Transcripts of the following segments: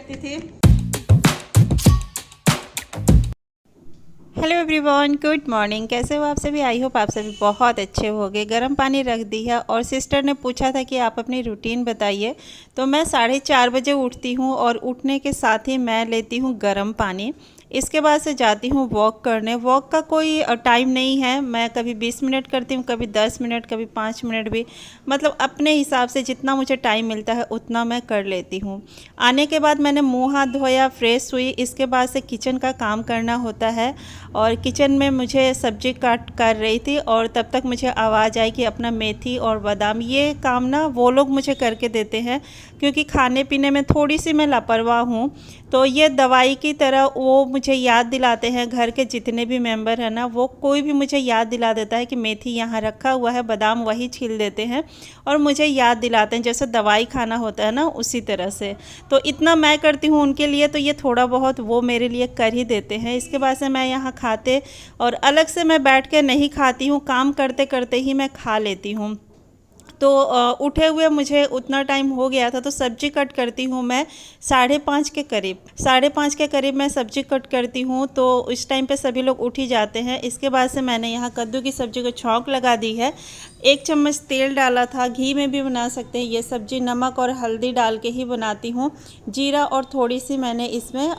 रखती थी। Hello everyone, good morning. कैसे हो आप सभी? आई होप आप सभी बहुत अच्छे होंगे। गर्म पानी रख दी है और सिस्टर ने पूछा था कि आप अपनी रूटीन बताइए। तो मैं 4:30 बजे उठती हूँ और उठने के साथ ही मैं लेती हूँ गर्म पानी। इसके बाद से जाती हूँ वॉक करने। वॉक का कोई टाइम नहीं है, मैं कभी 20 मिनट करती हूँ, कभी 10 मिनट, कभी 5 मिनट भी, मतलब अपने हिसाब से जितना मुझे टाइम मिलता है उतना मैं कर लेती हूँ। आने के बाद मैंने मुँह हाथ धोया, फ्रेश हुई। इसके बाद से किचन का काम करना होता है और किचन में मुझे सब्जी काट कर रही थी और तब तक मुझे आवाज़ आई कि अपना मेथी और बादाम, ये काम ना वो लोग मुझे करके देते हैं क्योंकि खाने पीने में थोड़ी सी मैं लापरवाह हूँ। तो ये दवाई की तरह वो मुझे याद दिलाते हैं। घर के जितने भी मेंबर हैं ना, वो कोई भी मुझे याद दिला देता है कि मेथी यहाँ रखा हुआ है, बादाम वही छील देते हैं और मुझे याद दिलाते हैं जैसे दवाई खाना होता है ना, उसी तरह से। तो इतना मैं करती हूँ उनके लिए, तो ये थोड़ा बहुत वो मेरे लिए कर ही देते हैं। इसके बाद से मैं यहाँ खाते और अलग से मैं बैठ के नहीं खाती हूँ, काम करते करते ही मैं खा लेती हूँ। तो उठे हुए मुझे उतना टाइम हो गया था, तो सब्जी कट करती हूँ मैं 5:30 के करीब। 5:30 के करीब मैं सब्जी कट करती हूँ, तो इस टाइम पे सभी लोग उठ ही जाते हैं। इसके बाद से मैंने यहाँ कद्दू की सब्ज़ी को छौंक लगा दी है। 1 चम्मच तेल डाला था, घी में भी बना सकते हैं ये सब्ज़ी। नमक और हल्दी डाल के ही बनाती हूँ। जीरा और थोड़ी सी मैंने इसमें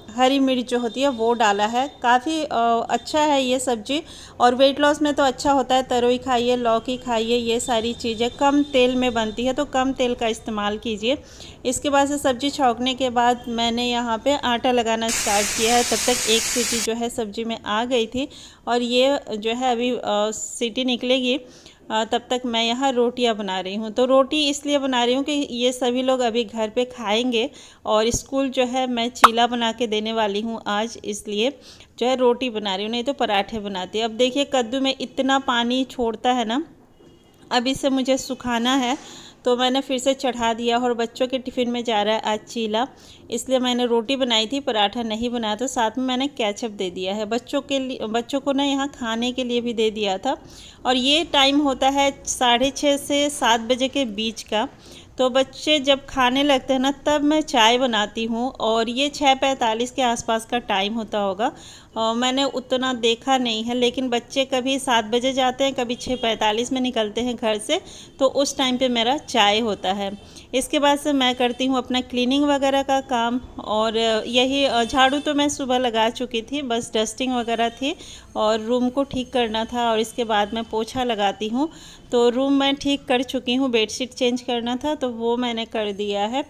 हरी मिर्च जो होती है वो डाला है। काफ़ी अच्छा है ये सब्ज़ी और वेट लॉस में तो अच्छा होता है। तरोई खाइए, लौकी खाइए, ये सारी चीज़ें कम तेल में बनती है, तो कम तेल का इस्तेमाल कीजिए। इसके बाद से सब्ज़ी छौंकने के बाद मैंने यहाँ पे आटा लगाना स्टार्ट किया है। तब तक एक सीटी जो है सब्ज़ी में आ गई थी और ये जो है अभी सीटी निकलेगी। तब तक मैं यहाँ रोटियाँ बना रही हूँ। तो रोटी इसलिए बना रही हूँ कि ये सभी लोग अभी घर पे खाएंगे और स्कूल जो है मैं चीला बना के देने वाली हूँ आज, इसलिए जो है रोटी बना रही हूँ, नहीं तो पराठे बनाती। अब देखिए कद्दू में इतना पानी छोड़ता है ना, अब इसे मुझे सुखाना है, तो मैंने फिर से चढ़ा दिया। और बच्चों के टिफ़िन में जा रहा है आज चीला, इसलिए मैंने रोटी बनाई थी, पराठा नहीं बनाया। तो साथ में मैंने केचप दे दिया है बच्चों के लिए, बच्चों को ना यहाँ खाने के लिए भी दे दिया था। और ये टाइम होता है 6:30 से 7 बजे के बीच का। तो बच्चे जब खाने लगते हैं ना, तब मैं चाय बनाती हूँ और ये 6:45 के आसपास का टाइम होता होगा। मैंने उतना देखा नहीं है, लेकिन बच्चे कभी 7 बजे जाते हैं, कभी 6:45 में निकलते हैं घर से, तो उस टाइम पे मेरा चाय होता है। इसके बाद से मैं करती हूँ अपना क्लीनिंग वगैरह का काम और यही झाड़ू तो मैं सुबह लगा चुकी थी, बस डस्टिंग वगैरह थी और रूम को ठीक करना था और इसके बाद मैं पोछा लगाती हूँ। तो रूम मैं ठीक कर चुकी हूँ, बेडशीट चेंज करना था तो वो मैंने कर दिया है।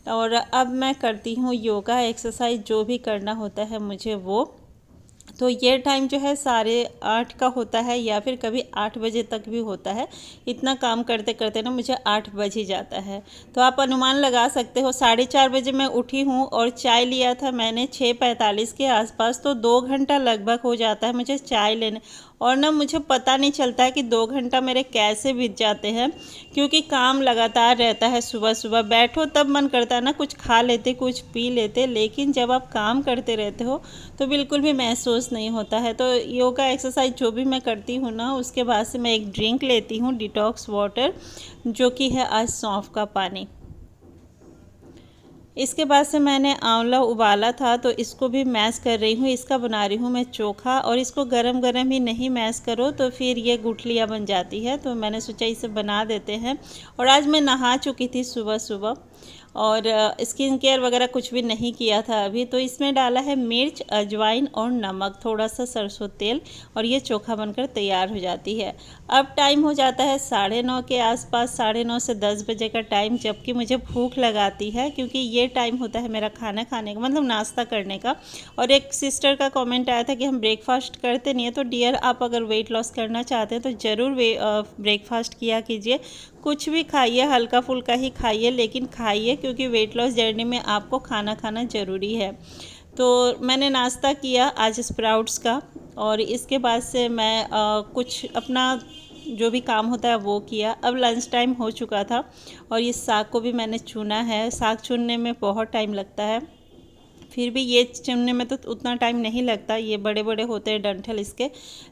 और अब मैं करती हूँ योगा एक्सरसाइज, जो भी करना होता है मुझे वो। तो ये टाइम जो है 8:30 का होता है या फिर कभी 8 बजे तक भी होता है। इतना काम करते करते ना मुझे 8 बज ही जाता है। तो आप अनुमान लगा सकते हो, 4:30 बजे मैं उठी हूँ और चाय लिया था मैंने 6:45 के आसपास, तो 2 घंटा लगभग हो जाता है मुझे चाय लेने। और ना मुझे पता नहीं चलता है कि 2 घंटा मेरे कैसे बीत जाते हैं, क्योंकि काम लगातार रहता है। सुबह सुबह बैठो तब मन करता है ना कुछ खा लेते, कुछ पी लेते, लेकिन जब आप काम करते रहते हो तो बिल्कुल भी महसूस नहीं होता है। तो योगा एक्सरसाइज जो भी मैं करती हूँ ना, उसके बाद से मैं एक ड्रिंक लेती हूँ, डिटॉक्स वाटर, जो कि है आज सौंफ का पानी। इसके बाद से मैंने आंवला उबाला था, तो इसको भी मैश कर रही हूँ। इसका बना रही हूँ मैं चोखा, और इसको गरम गरम ही नहीं मैश करो तो फिर ये गुठलियाँ बन जाती है। तो मैंने सोचा इसे बना देते हैं। और आज मैं नहा चुकी थी सुबह सुबह और स्किन केयर वगैरह कुछ भी नहीं किया था अभी। तो इसमें डाला है मिर्च, अजवाइन और नमक, थोड़ा सा सरसों तेल, और ये चोखा बनकर तैयार हो जाती है। अब टाइम हो जाता है 9:30 के आसपास, 9:30 से 10 बजे का टाइम, जबकि मुझे भूख लगाती है क्योंकि ये टाइम होता है मेरा खाना खाने का, मतलब नाश्ता करने का। और एक सिस्टर का कमेंट आया था कि हम ब्रेकफास्ट करते नहीं है। तो डियर, आप अगर वेट लॉस करना चाहते हैं तो ज़रूर ब्रेकफास्ट किया कीजिए। कुछ भी खाइए, हल्का फुल्का ही खाइए, लेकिन खाइए, क्योंकि वेट लॉस जर्नी में आपको खाना खाना ज़रूरी है। तो मैंने नाश्ता किया आज स्प्राउट्स का, और इसके बाद से मैं कुछ अपना जो भी काम होता है वो किया। अब लंच टाइम हो चुका था और ये साग को भी मैंने चुना है। साग चुनने में बहुत टाइम लगता है, फिर भी ये चुनने में तो उतना टाइम नहीं लगता, ये बड़े बड़े होते हैं डंठल इसके।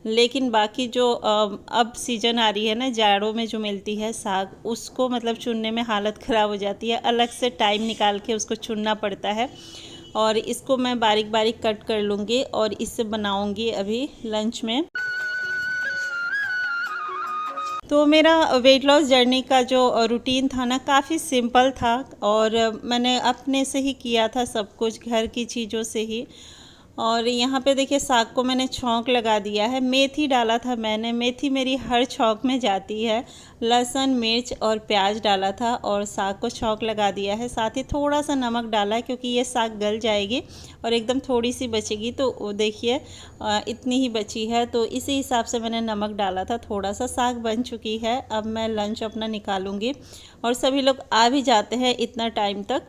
लेकिन बाकी जो अब सीज़न आ रही है ना जाड़ों में जो मिलती है साग, उसको मतलब चुनने में हालत ख़राब हो जाती है, अलग से टाइम निकाल के उसको चुनना पड़ता है। और इसको मैं बारीक बारीक कट कर लूँगी और इससे बनाऊँगी अभी लंच में। तो मेरा वेट लॉस जर्नी का जो रूटीन था ना काफ़ी सिंपल था, और मैंने अपने से ही किया था सब कुछ, घर की चीज़ों से ही। और यहाँ पे देखिए साग को मैंने छौंक लगा दिया है, मेथी डाला था मैंने, मेथी मेरी हर छौंक में जाती है। लहसुन, मिर्च और प्याज डाला था और साग को छौंक लगा दिया है। साथ ही थोड़ा सा नमक डाला है क्योंकि ये साग गल जाएगी और एकदम थोड़ी सी बचेगी, तो देखिए इतनी ही बची है, तो इसी हिसाब से मैंने नमक डाला था थोड़ा सा। साग बन चुकी है, अब मैं लंच अपना निकालूंगी और सभी लोग आ भी जाते हैं इतना टाइम तक।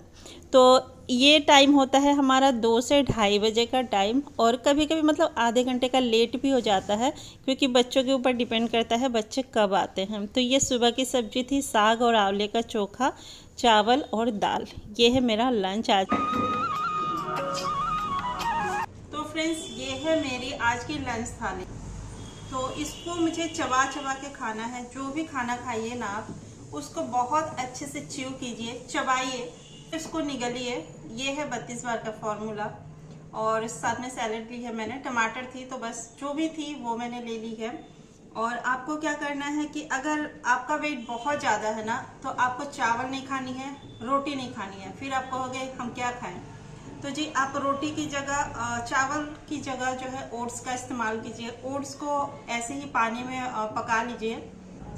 तो ये टाइम होता है हमारा 2 से ढाई बजे का टाइम, और कभी कभी मतलब आधे घंटे का लेट भी हो जाता है क्योंकि बच्चों के ऊपर डिपेंड करता है बच्चे कब आते हैं। तो ये सुबह की सब्जी थी, साग और आंवले का चोखा, चावल और दाल। ये है मेरा लंच आज। तो फ्रेंड्स, ये है मेरी आज की लंच थाली। तो इसको मुझे चबा चबा के खाना है। जो भी खाना खाइए ना आप, उसको बहुत अच्छे से च्यू कीजिए, चबाइए, इसको निगलिए। ये है 32 बार का फॉर्मूला। और साथ में सैलेड ली है मैंने, टमाटर थी तो बस जो भी थी वो मैंने ले ली है। और आपको क्या करना है कि अगर आपका वेट बहुत ज़्यादा है ना, तो आपको चावल नहीं खानी है, रोटी नहीं खानी है। फिर आप कहोगे हम क्या खाएं, तो जी आप रोटी की जगह, चावल की जगह जो है ओट्स का इस्तेमाल कीजिए। ओट्स को ऐसे ही पानी में पका लीजिए,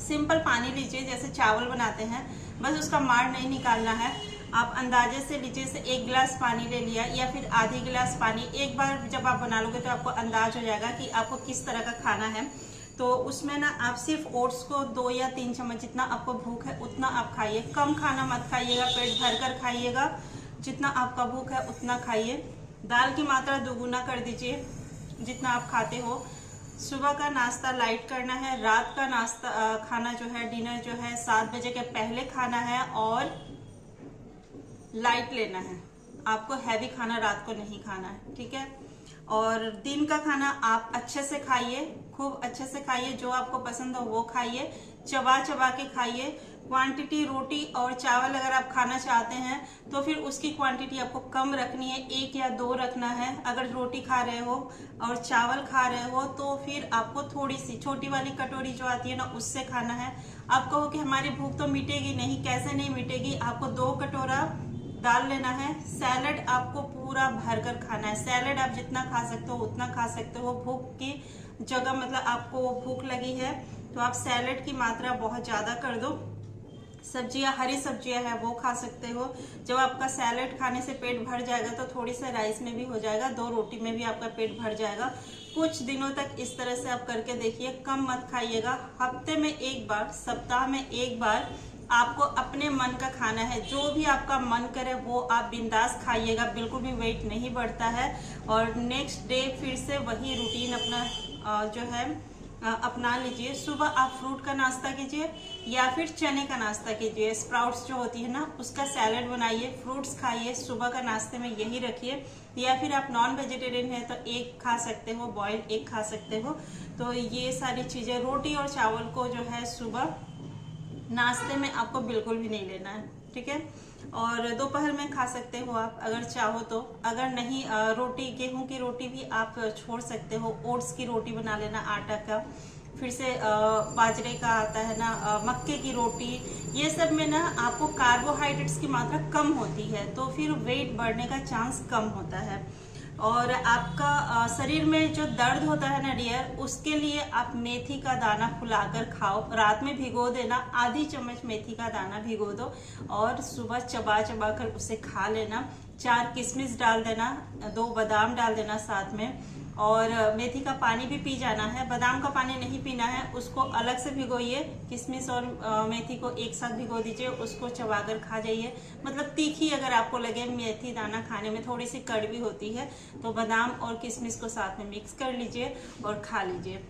सिंपल पानी लीजिए जैसे चावल बनाते हैं, बस उसका मार नहीं निकालना है। आप अंदाजे से लीजिए, से 1 गिलास पानी ले लिया या फिर आधी गिलास पानी। एक बार जब आप बना लोगे तो आपको अंदाज हो जाएगा कि आपको किस तरह का खाना है। तो उसमें ना आप सिर्फ ओट्स को 2 या 3 चम्मच, जितना आपको भूख है उतना आप खाइए। कम खाना मत खाइएगा, पेट भर कर खाइएगा, जितना आपका भूख है उतना खाइए। दाल की मात्रा दोगुना कर दीजिए जितना आप खाते हो। सुबह का नाश्ता लाइट करना है, रात का नाश्ता खाना जो है, डिनर जो है 7 बजे के पहले खाना है और लाइट लेना है। आपको हैवी खाना रात को नहीं खाना है, ठीक है। और दिन का खाना आप अच्छे से खाइए, खूब अच्छे से खाइए, जो आपको पसंद हो वो खाइए, चबा चबा के खाइए। क्वांटिटी रोटी और चावल अगर आप खाना चाहते हैं तो फिर उसकी क्वांटिटी आपको कम रखनी है, 1 या 2 रखना है। अगर रोटी खा रहे हो और चावल खा रहे हो तो फिर आपको थोड़ी सी छोटी वाली कटोरी जो आती है ना, उससे खाना है। आप कहो कि हमारी भूख तो मिटेगी नहीं, कैसे नहीं मिटेगी, आपको 2 कटोरा दाल लेना है। सैलेड आपको पूरा भर कर खाना है। सैलेड आप जितना खा सकते हो उतना खा सकते हो। भूख की जगह मतलब आपको भूख लगी है तो आप सैलेड की मात्रा बहुत ज्यादा कर दो। सब्जियां, हरी सब्जियां है वो खा सकते हो। जब आपका सैलेड खाने से पेट भर जाएगा तो थोड़ी सा राइस में भी हो जाएगा, 2 रोटी में भी आपका पेट भर जाएगा। कुछ दिनों तक इस तरह से आप करके देखिए, कम मत खाइएगा। हफ्ते में 1 बार, सप्ताह में 1 बार आपको अपने मन का खाना है। जो भी आपका मन करे वो आप बिंदास खाइएगा, बिल्कुल भी वेट नहीं बढ़ता है। और नेक्स्ट डे फिर से वही रूटीन अपना जो है अपना लीजिए। सुबह आप फ्रूट का नाश्ता कीजिए या फिर चने का नाश्ता कीजिए। स्प्राउट्स जो होती है ना, उसका सैलेड बनाइए, फ्रूट्स खाइए, सुबह का नाश्ते में यही रखिए। या फिर आप नॉन वेजिटेरियन है तो एग खा सकते हो, बॉइल्ड एग खा सकते हो। तो ये सारी चीजें, रोटी और चावल को जो है सुबह नाश्ते में आपको बिल्कुल भी नहीं लेना है, ठीक है। और दोपहर में खा सकते हो आप अगर चाहो तो। अगर नहीं, रोटी, गेहूं की रोटी भी आप छोड़ सकते हो। ओट्स की रोटी बना लेना, आटा का। फिर से बाजरे का आता है ना, मक्के की रोटी। ये सब में ना आपको कार्बोहाइड्रेट्स की मात्रा कम होती है, तो फिर वेट बढ़ने का चांस कम होता है। और आपका शरीर में जो दर्द होता है ना डियर, उसके लिए आप मेथी का दाना फुलाकर खाओ। रात में भिगो देना, आधी चम्मच मेथी का दाना भिगो दो और सुबह चबा चबा कर उसे खा लेना। 4 किशमिश डाल देना, 2 बादाम डाल देना साथ में, और मेथी का पानी भी पी जाना है। बादाम का पानी नहीं पीना है, उसको अलग से भिगोइए। किशमिश और मेथी को एक साथ भिगो दीजिए, उसको चबाकर खा जाइए। मतलब तीखी अगर आपको लगे मेथी दाना खाने में, थोड़ी सी कड़वी होती है, तो बादाम और किशमिश को साथ में मिक्स कर लीजिए और खा लीजिए।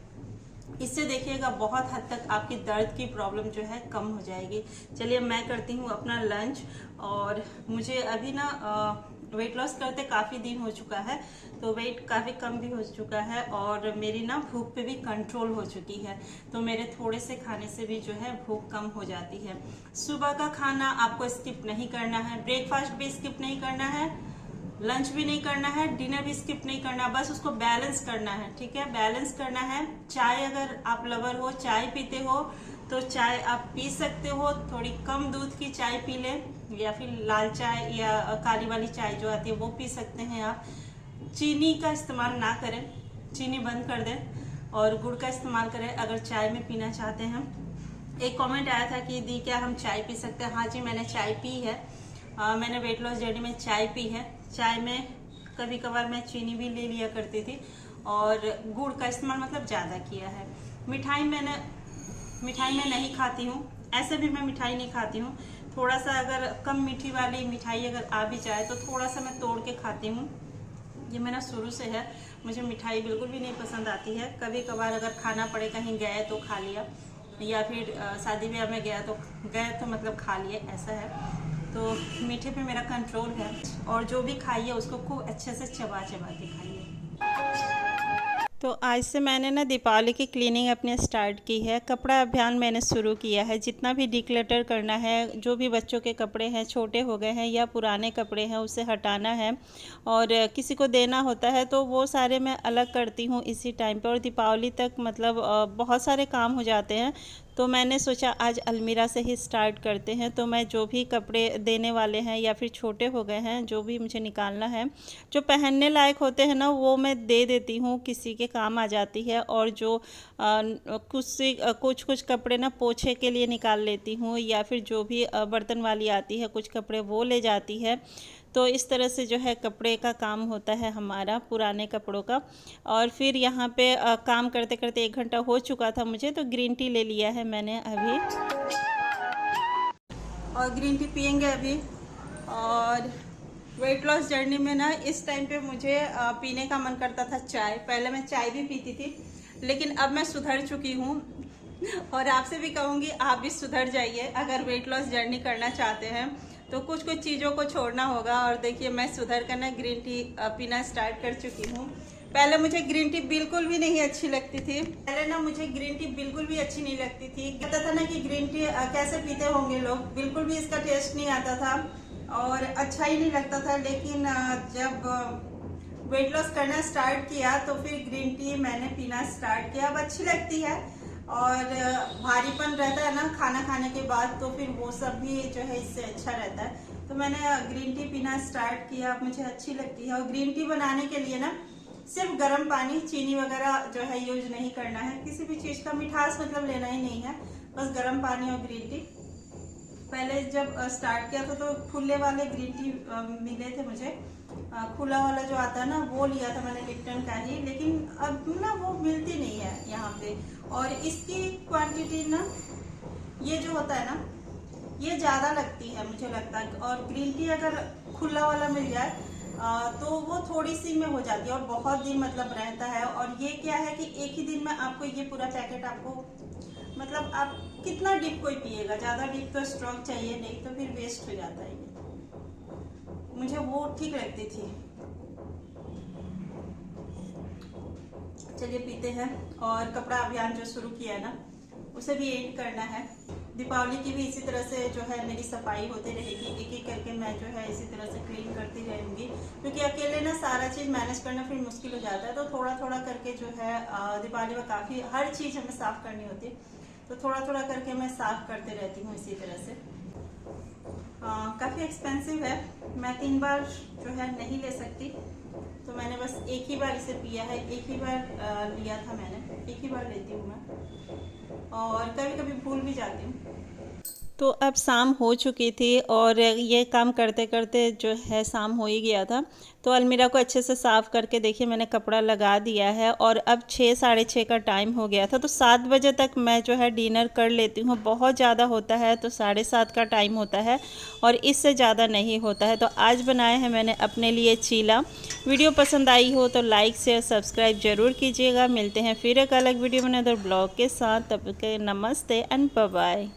इससे देखिएगा बहुत हद तक आपकी दर्द की प्रॉब्लम जो है कम हो जाएगी। चलिए मैं करती हूँ अपना लंच। और मुझे अभी ना वेट लॉस करते काफ़ी दिन हो चुका है, तो वेट काफ़ी कम भी हो चुका है और मेरी ना भूख पे भी कंट्रोल हो चुकी है। तो मेरे थोड़े से खाने से भी जो है भूख कम हो जाती है। सुबह का खाना आपको स्किप नहीं करना है, ब्रेकफास्ट भी स्किप नहीं करना है, लंच भी नहीं करना है, डिनर भी स्किप नहीं करना, बस उसको बैलेंस करना है। ठीक है, बैलेंस करना है। चाय अगर आप लवर हो, चाय पीते हो तो चाय आप पी सकते हो, थोड़ी कम दूध की चाय पी लें, या फिर लाल चाय या काली वाली चाय जो आती है वो पी सकते हैं आप। चीनी का इस्तेमाल ना करें, चीनी बंद कर दें और गुड़ का इस्तेमाल करें अगर चाय में पीना चाहते हैं। एक कमेंट आया था कि दी क्या हम चाय पी सकते हैं? हाँ जी, मैंने चाय पी है। मैंने वेट लॉस जर्नी में चाय पी है। चाय में कभी कभार मैं चीनी भी ले लिया करती थी और गुड़ का इस्तेमाल मतलब ज़्यादा किया है। मिठाई मैं नहीं खाती हूँ, ऐसे भी मैं मिठाई नहीं खाती हूँ। थोड़ा सा अगर कम मीठी वाली मिठाई अगर आ भी जाए तो थोड़ा सा मैं तोड़ के खाती हूँ। ये मेरा शुरू से है, मुझे मिठाई बिल्कुल भी नहीं पसंद आती है। कभी कभार अगर खाना पड़े, कहीं गए तो खा लिया, या फिर शादी ब्याह में गए तो मतलब खा लिए, ऐसा है। तो मीठे पे मेरा कंट्रोल है और जो भी खाइए उसको खूब अच्छे से चबा चबा के खाइए। तो आज से मैंने ना दीपावली की क्लीनिंग अपनी स्टार्ट की है। कपड़ा अभियान मैंने शुरू किया है। जितना भी डिक्लटर करना है, जो भी बच्चों के कपड़े हैं, छोटे हो गए हैं या पुराने कपड़े हैं, उसे हटाना है और किसी को देना होता है तो वो सारे मैं अलग करती हूँ इसी टाइम पे। और दीपावली तक मतलब बहुत सारे काम हो जाते हैं, तो मैंने सोचा आज अलमीरा से ही स्टार्ट करते हैं। तो मैं जो भी कपड़े देने वाले हैं या फिर छोटे हो गए हैं, जो भी मुझे निकालना है, जो पहनने लायक होते हैं ना, वो मैं दे देती हूँ, किसी के काम आ जाती है। और जो कुछ कपड़े ना पोछे के लिए निकाल लेती हूँ, या फिर जो भी बर्तन वाली आती है कुछ कपड़े वो ले जाती है। तो इस तरह से जो है कपड़े का काम होता है हमारा, पुराने कपड़ों का। और फिर यहाँ पे काम करते करते 1 घंटा हो चुका था मुझे, तो ग्रीन टी ले लिया है मैंने अभी, और ग्रीन टी पियेंगे अभी। और वेट लॉस जर्नी में ना इस टाइम पे मुझे पीने का मन करता था चाय। पहले मैं चाय भी पीती थी, लेकिन अब मैं सुधर चुकी हूँ और आपसे भी कहूँगी आप भी सुधर जाइए। अगर वेट लॉस जर्नी करना चाहते हैं तो कुछ चीज़ों को छोड़ना होगा। और देखिए मैं सुधर कर ना ग्रीन टी पीना स्टार्ट कर चुकी हूँ। पहले मुझे ग्रीन टी बिल्कुल भी नहीं अच्छी लगती थी। पहले ना मुझे ग्रीन टी बिल्कुल भी अच्छी नहीं लगती थी। कहता था ना कि ग्रीन टी कैसे पीते होंगे लोग, बिल्कुल भी इसका टेस्ट नहीं आता था और अच्छा ही नहीं लगता था। लेकिन जब वेट लॉस करना स्टार्ट किया तो फिर ग्रीन टी मैंने पीना स्टार्ट किया। अब अच्छी लगती है और भारीपन रहता है ना खाना खाने के बाद, तो फिर वो सब भी जो है इससे अच्छा रहता है। तो मैंने ग्रीन टी पीना स्टार्ट किया, अब मुझे अच्छी लगती है। और ग्रीन टी बनाने के लिए ना सिर्फ गर्म पानी, चीनी वगैरह जो है यूज नहीं करना है, किसी भी चीज़ का मिठास मतलब लेना ही नहीं है, बस गर्म पानी और ग्रीन टी। पहले जब स्टार्ट किया था तो खुले वाले ग्रीन टी मिले थे मुझे, खुला वाला जो आता है ना वो लिया था मैंने, लिप्टन का ही। लेकिन अब ना वो मिलती नहीं है यहाँ पे, और इसकी क्वांटिटी ना ये जो होता है ना ये ज़्यादा लगती है मुझे लगता है। और ग्रीन टी अगर खुला वाला मिल जाए तो वो थोड़ी सी में हो जाती है और बहुत दिन मतलब रहता है। और ये क्या है कि एक ही दिन में आपको ये पूरा पैकेट आपको मतलब आप कितना डिप कोई पिएगा, ज़्यादा डिप तो स्ट्रॉन्ग चाहिए, नहीं तो फिर वेस्ट हो जाता है ये। मुझे वो ठीक लगती थी। चलिए पीते हैं। और कपड़ा अभियान जो शुरू किया है ना उसे भी एंड करना है। दीपावली की भी इसी तरह से जो है मेरी सफाई होती रहेगी, एक एक करके मैं जो है इसी तरह से क्लीन करती रहूँगी, क्योंकि अकेले ना सारा चीज़ मैनेज करना फिर मुश्किल हो जाता है। तो थोड़ा थोड़ा करके जो है दीपावली में काफ़ी हर चीज़ हमें साफ़ करनी होती है, तो थोड़ा थोड़ा करके मैं साफ़ करते रहती हूँ इसी तरह से। काफ़ी एक्सपेंसिव है, मैं 3 बार जो है नहीं ले सकती, तो मैंने बस एक ही बार इसे पिया है, एक ही बार लिया था मैंने, एक ही बार लेती हूँ मैं, और कभी कभी भूल भी जाती हूँ। तो अब शाम हो चुकी थी और ये काम करते करते जो है शाम हो ही गया था। तो अलमीरा को अच्छे से साफ़ करके देखिए मैंने कपड़ा लगा दिया है और अब 6 साढ़े 6 का टाइम हो गया था। तो 7 बजे तक मैं जो है डिनर कर लेती हूँ। बहुत ज़्यादा होता है तो 7:30 का टाइम होता है और इससे ज़्यादा नहीं होता है। तो आज बनाया है मैंने अपने लिए चीला। वीडियो पसंद आई हो तो लाइक शेयर सब्सक्राइब ज़रूर कीजिएगा। मिलते हैं फिर एक अलग वीडियो में अदर ब्लॉग के साथ। तब तक नमस्ते एंड बाय बाय।